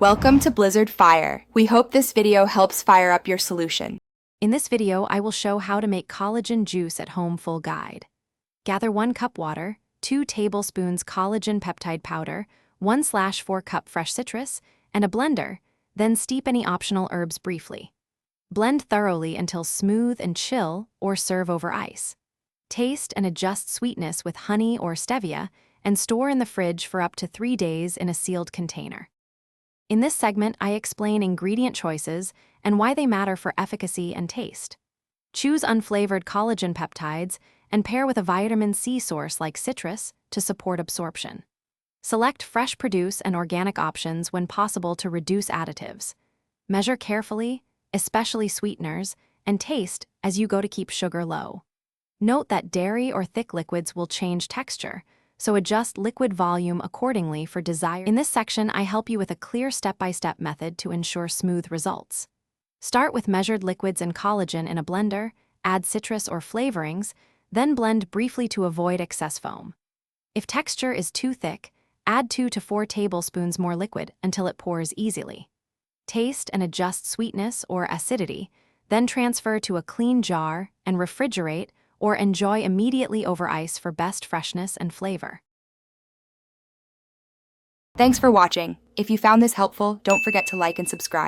Welcome to Blizzard Fire. We hope this video helps fire up your solution. In this video, I will show how to make collagen juice at home full guide. Gather 1 cup water, 2 tablespoons collagen peptide powder, 1/4 cup fresh citrus, and a blender, then steep any optional herbs briefly. Blend thoroughly until smooth and chill or serve over ice. Taste and adjust sweetness with honey or stevia and store in the fridge for up to 3 days in a sealed container. In this segment, I explain ingredient choices and why they matter for efficacy and taste. Choose unflavored collagen peptides and pair with a vitamin C source like citrus to support absorption. Select fresh produce and organic options when possible to reduce additives. Measure carefully, especially sweeteners, and taste as you go to keep sugar low. Note that dairy or thick liquids will change texture, so adjust liquid volume accordingly for desired. In this section, I help you with a clear step-by-step method to ensure smooth results. Start with measured liquids and collagen in a blender, add citrus or flavorings, then blend briefly to avoid excess foam. If texture is too thick, add 2 to 4 tablespoons more liquid until it pours easily. Taste and adjust sweetness or acidity, then transfer to a clean jar and refrigerate or enjoy immediately over ice for best freshness and flavor. Thanks for watching. If you found this helpful, don't forget to like and subscribe.